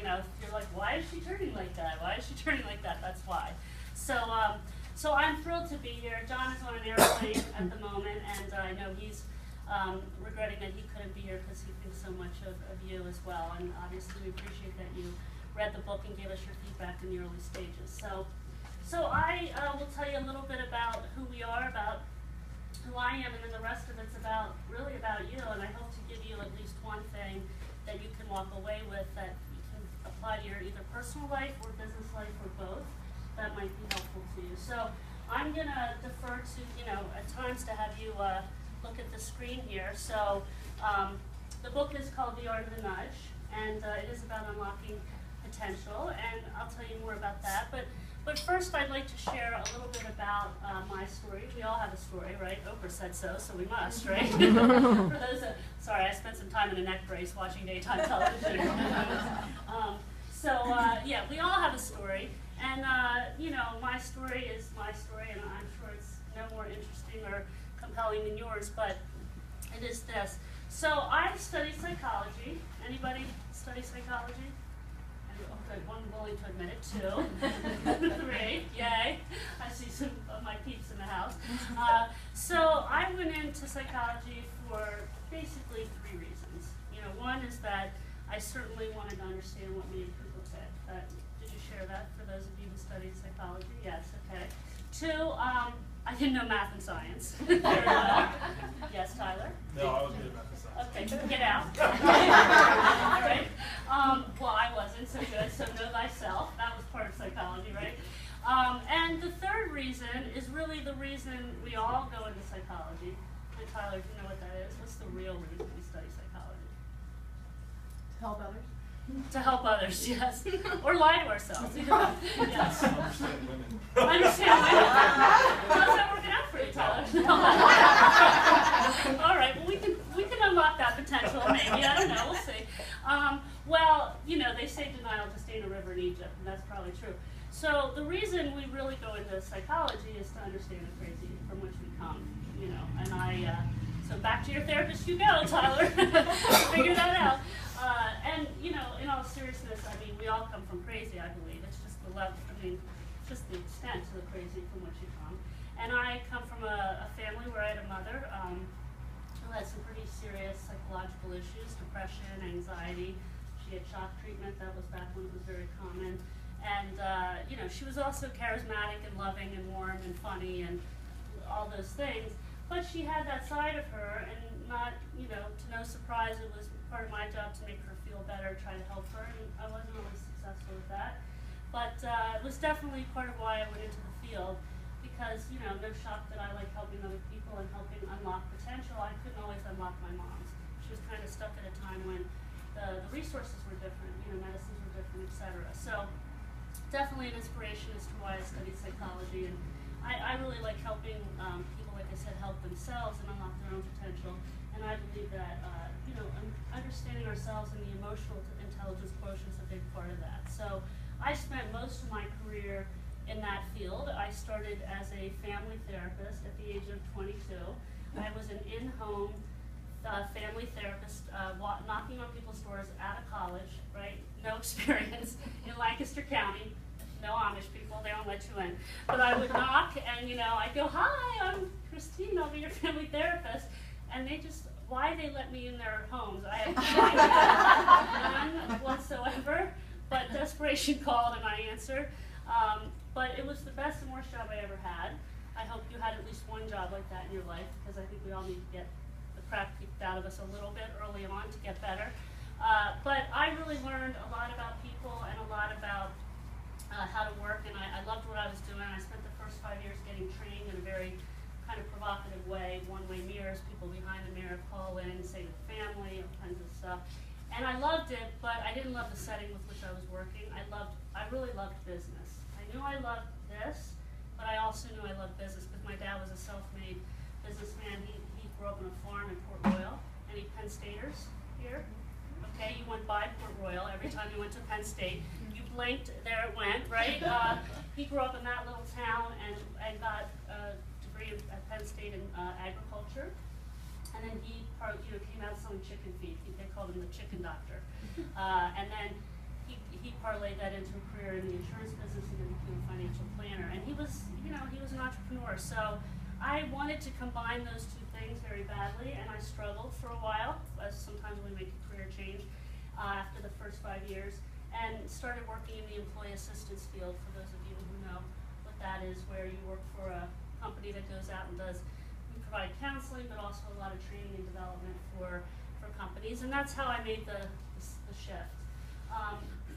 you know, you're like, why is she turning like that? Why is she turning like that? That's why. So, so I'm thrilled to be here. John is on an airplane at the moment, and I know he's regretting that he couldn't be here because he thinks so much of you as well. And obviously we appreciate that you read the book and gave us your feedback in the early stages. So I will tell you a little bit about who we are, about who I am, and then the rest of it's really about you. And I hope to give you at least one thing that you can walk away with that you can apply to your either personal life or business life or both. That might be helpful to you. So I'm going to defer to, you know, at times to have you look at the screen here. So the book is called The Art of the Nudge, and it is about unlocking potential, and I'll tell you more about that. But first I'd like to share a little bit about my story. We all have a story, right? Oprah said so we must, right? For those that, sorry, I spent some time in a neck brace watching daytime television. Yeah, we all have a story. And, you know, my story is my story, and I'm sure it's no more interesting or compelling than yours, but it is this. So I studied psychology. Anybody study psychology? Oh, good. One willing to admit it, 2. 3. Yay. I see some of my peeps in the house. So I went into psychology for basically 3 reasons. You know, one is that I certainly wanted to understand what made people tick. Did you share that for those of you who studied psychology? Yes, okay. 2, I didn't know math and science very well. Yes, Tyler? No, I was good at math and science. Okay, get out. All right. Well, I wasn't so good, so know thyself. That was part of psychology, right? And the third reason is really the reason we all go into psychology. And Tyler, do you know what that is? What's the real reason we study psychology? To help others? To help others, yes. Or lie to ourselves. Yes. Understand women. Understand women. How's that working out for you, Tyler? All right, well, we can unlock that potential, maybe. I don't know, we'll see. Well, you know, they say denial just ain't a river in Egypt, and that's probably true. So the reason we really go into psychology is to understand the crazy from which we come, you know. And so back to your therapist you go, Tyler. Figure that out. And, you know, in all seriousness, I mean, we all come from crazy, I believe. It's just the level, I mean, just the extent of the crazy from which you come. And I come from a family where I had a mother who had some pretty serious psychological issues, depression, anxiety. She had shock treatment. That was back when it was very common. And, you know, she was also charismatic and loving and warm and funny and all those things. But she had that side of her, and not, you know, to no surprise, it was part of my job to make her feel better, try to help her, and I wasn't always successful with that. But it was definitely part of why I went into the field, because, you know, no shock that I like helping other people and helping unlock potential. I couldn't always unlock my mom's. She was kind of stuck at a time when the resources were different, you know, medicines were different, etc. So definitely an inspiration as to why I studied psychology, and I really like helping people, like I said, help themselves and unlock their own potential. And I believe that, you know, understanding ourselves and the emotional intelligence quotient is a big part of that. So I spent most of my career in that field. I started as a family therapist at the age of 22. I was an in-home family therapist, knocking on people's doors out of college, right? No experience in Lancaster County. No Amish people, they don't let you in. But I would knock and, you know, I'd go, hi, I'm Christine, I'll be your family therapist. And they just, why they let me in their homes, I have none whatsoever. But desperation called and I answered. But it was the best and worst job I ever had. I hope you had at least one job like that in your life, because I think we all need to get the crap kicked out of us a little bit early on to get better. But I really learned a lot about people and a lot about how to work, and I loved what I was doing. I spent the first 5 years getting trained in a very kind of provocative way, one-way mirrors, people behind the mirror call in, say to the family, all kinds of stuff. And I loved it, but I didn't love the setting with which I was working. I really loved business. I knew I loved this, but I also knew I loved business because my dad was a self-made businessman. He grew up on a farm in Port Royal. Any Penn Staters here? Okay, you went by Port Royal every time you went to Penn State. You blinked, there it went, right? He grew up in that little town and got a degree at Penn State in agriculture. And then he came out selling chicken feed. They called him the chicken doctor. And then he parlay that into a career in the insurance business and then became a financial planner. And he was, you know, he was an entrepreneur. So I wanted to combine those two things very badly, and I struggled for a while, as sometimes we make a career change after the first 5 years, and started working in the employee assistance field, for those of you who know what that is, where you work for a company that goes out and we provide counseling, but also a lot of training and development for companies, and that's how I made the shift.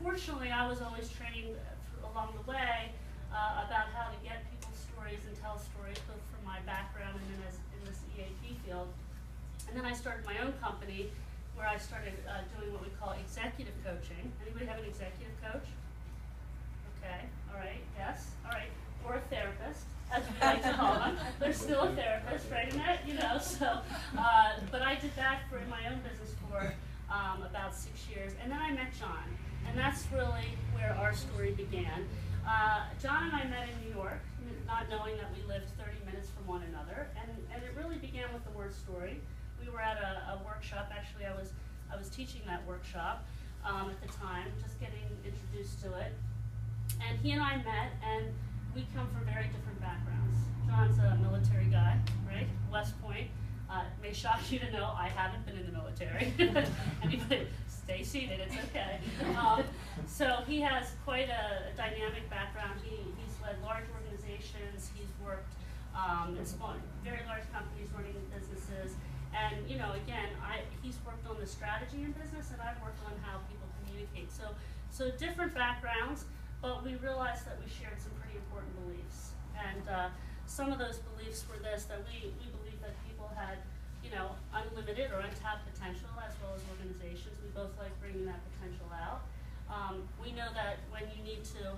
Fortunately, I was always trained along the way about how to get people's stories and tell stories, both from my background and then in this EAP field. And then I started my own company where I started doing what we call executive coaching. Anybody have an executive coach? Okay, all right, yes, all right. Or a therapist, as we like to call them. There's still a therapist, right, Annette? You know, so, but I did that in my own business for about 6 years. And then I met John, and that's really where our story began. John and I met in New York, not knowing that we lived 30 minutes from one another, and it really began with the word story. We were at a workshop. Actually, I was teaching that workshop at the time, just getting introduced to it. And he and I met, and we come from very different backgrounds. John's a military guy, right? West Point. It may shock you to know I haven't been in the military. Anybody, stay seated, it's okay. So he has quite a dynamic background. He's led large organizations. He's worked in small, very large companies running businesses. And, you know, again, he's worked on the strategy in business, and I've worked on how people communicate. So different backgrounds, but we realized that we shared some pretty important beliefs. And some of those beliefs were this, that we believe that people had, you know, unlimited or untapped potential, as well as organizations. We both like bringing that potential out. We know that when you need to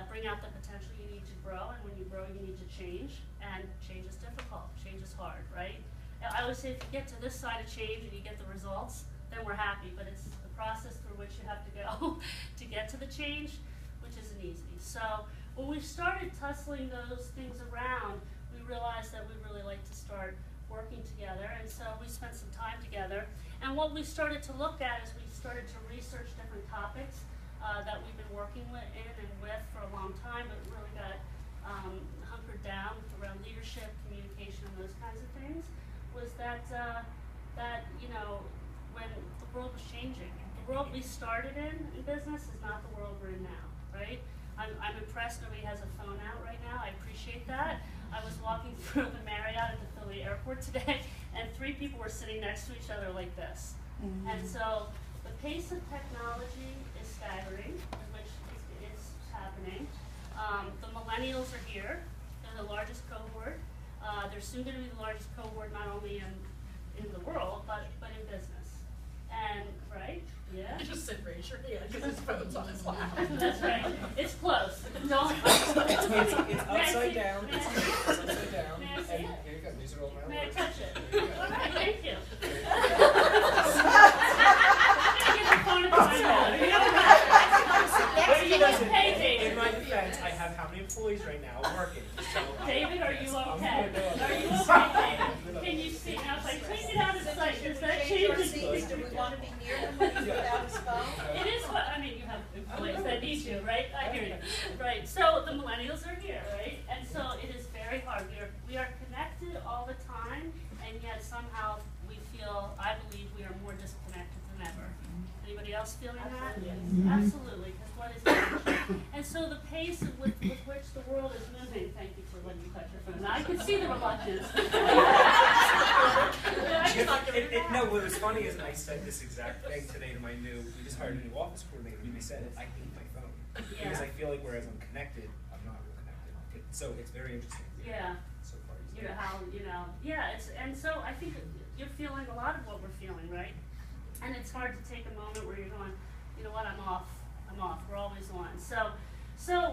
bring out the potential, you need to grow, and when you grow, you need to change, and change is difficult, change is hard, right? I always say if you get to this side of change and you get the results, then we're happy, but it's the process through which you have to go to get to the change, which isn't easy. So when we started tussling those things around, we realized that we really like to start working together, and so we spent some time together. And what we started to look at is we started to research different topics that we've been working with for a long time, but really got hunkered down around leadership, communication, and those kinds of things. Was that you know, when the world was changing, the world we started in business is not the world we're in now, right? I'm impressed nobody has a phone out right now. I appreciate that. I was walking through the Marriott at the Philly airport today, and 3 people were sitting next to each other like this. Mm-hmm. And so the pace of technology is staggering, which is happening. The millennials are here. They're the largest cohort. They're soon going to be the largest cohort, not only in the world, but in business. And, right? Yeah? You just said raise your hand because his phone's on his lap. That's right. It's close. Don't. It's upside down. May I see? It's upside down. May I see And it? here you go. These are all my May I words. touch it? There you go. All right, thank you. I'm going to get the phone at the time. You Listen, okay, David? in my defense, I have how many employees right now working? So David, are you I'm okay? good. Are you okay, David? Can you see? Now, if I take it out of sight, does that change the seats? Do we want to be near him when he's without his phone? It is what, I mean, you have employees that need you, right? I hear you. Right, so the millennials are here, right? And so it is very hard. We are connected all the time, and yet somehow we feel, I believe, we are more disconnected than ever. Anybody else feeling that? Absolutely, because what is changing? And so the pace with which the world is moving, thank you for letting me touch your phone. Now I can see the reluctance. No, what was funny is I said this exact thing today to we just hired a new office coordinator, and they said, I hate my phone. Yeah. Because I feel like whereas I'm connected, I'm not real connected. So it's very interesting. Yeah. So far. You know how, yeah, and so I think you're feeling a lot of what we're feeling, right? And it's hard to take a moment where you're going, you know what, I'm off, we're always on. So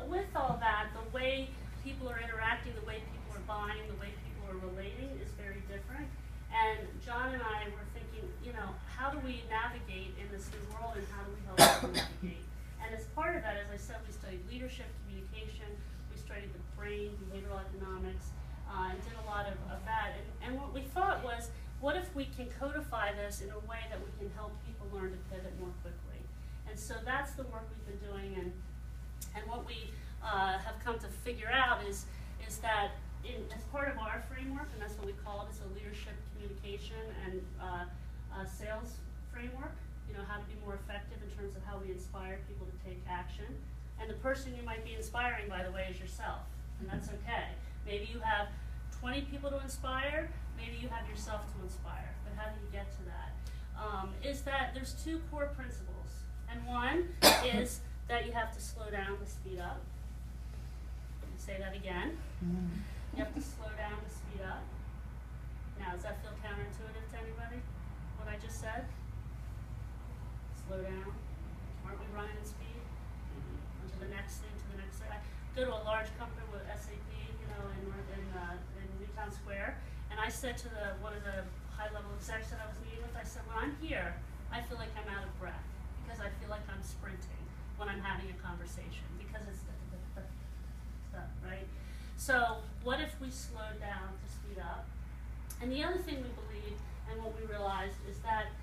with all that, the way people are interacting, the way people are buying, the way people are relating is very different. And John and I were thinking, how do we navigate in this new world, and how do we help people navigate? And as part of that, as I said, we studied leadership, communication, we studied the brain, behavioral economics, and did a lot of that. And what we thought was, what if we can codify this in a way that we can help people learn to pivot more quickly? And And so that's the work we've been doing, and what we have come to figure out is that as part of our framework, and that's what we call it, it's a leadership communication and sales framework, you know, how to be more effective in terms of how we inspire people to take action. And the person you might be inspiring, by the way, is yourself, and that's okay. Maybe you have 20 people to inspire, maybe you have yourself to inspire, but how do you get to that? Is that there's two core principles, and one is that you have to slow down to speed up. Let me say that again. You have to slow down to speed up. Now, does that feel counterintuitive to anybody, what I just said? Slow down. Aren't we running at speed? On to the next thing, to the next thing. I go to a large company with SAP, you know, in Newtown Square, and I said to one of the high-level execs that I was meeting with, I said, when I'm here, I feel like I'm out of breath, because I feel like I'm sprinting when I'm having a conversation, because it's stuff, right? So what if we slowed down to speed up? And the other thing we believe, and what we realized, is that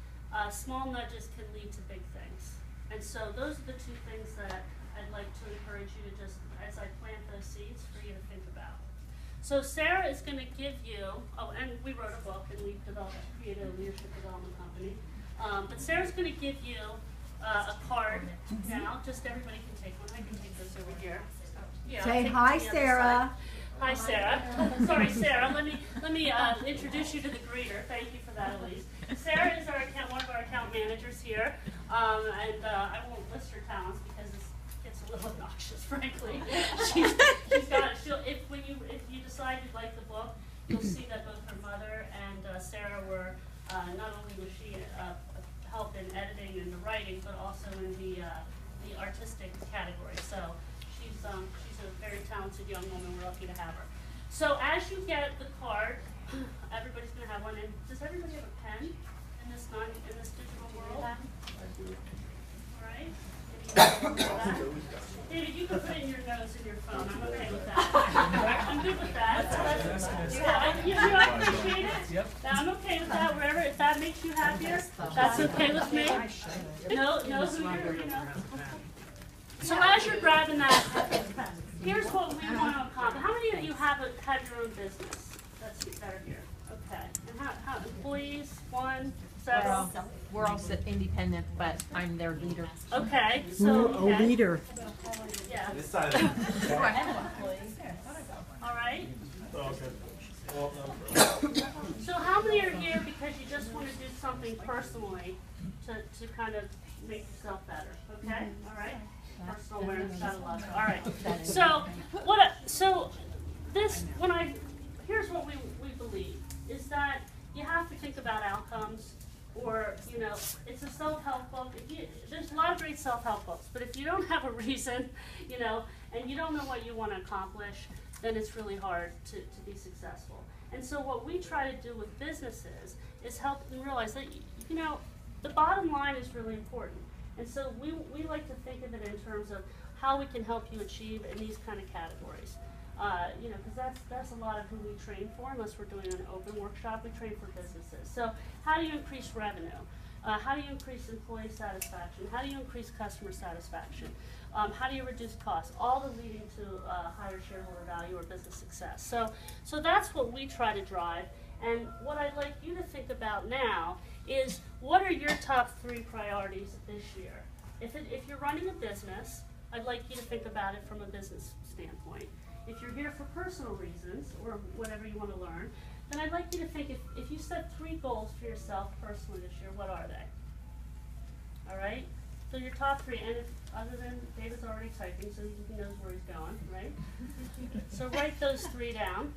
small nudges can lead to big things. And so those are the two things that I'd like to encourage you to just, as I plant those seeds, for you to think about. So Sarah is going to give you, and we wrote a book, and we created a leadership development company. But Sarah's going to give you a card now. Just everybody can take one. I can take this over here. Yeah, I'll Say take it hi, to the other Sarah. side. Hi, Sarah. Sorry, Sarah. Let me introduce you to the greeter. Thank you for that, Elise. Sarah is one of our account managers here, and I won't list her talents because it gets a little obnoxious, frankly. She's got. If you decide you like the book, you'll see that both her mother and Sarah were not only was she help in editing and the writing, but also in the artistic category. So she's a very talented young woman. We're lucky to have her. So as you get the card, everybody's going to have one. And does everybody have a pen in this digital world? All right. David, you can put it in your nose in your phone. I'm okay with that. I'm good with that. I appreciate it. Yep. I'm okay with that. Wherever, if that makes you happier, that's okay with me. No, who you're, you know. So as you're grabbing that, here's what we want to accomplish. How many of you have your own business that are here? Okay. And how employees? One, several? We're all independent, but I'm their leader. Okay. So okay. Leader. Yeah. This side. All right. Oh, okay. Well, no. So how many are here because you just want to do something personally to kind of make yourself better? Okay. All right. Personal awareness, out of love. All right. So here's what we believe is that you have to think about outcomes, or you know, it's a self-help book. There's a lot of great self-help books, but if you don't have a reason, you know, and you don't know what you want to accomplish, then it's really hard to be successful. And so what we try to do with businesses is help them realize that, you know, the bottom line is really important. And so we like to think of it in terms of how we can help you achieve in these kind of categories. You know, because that's a lot of who we train for. Unless we're doing an open workshop, we train for businesses. So how do you increase revenue? How do you increase employee satisfaction? How do you increase customer satisfaction? How do you reduce costs? All the leading to higher shareholder value or business success. So that's what we try to drive. And what I'd like you to think about now is, what are your top 3 priorities this year? If you're running a business, I'd like you to think about it from a business standpoint. If you're here for personal reasons or whatever you want to learn, then I'd like you to think, if you set 3 goals for yourself personally this year, what are they? All right? So your top 3, and if, other than David's already typing, so he knows where he's going, right? So write those 3 down.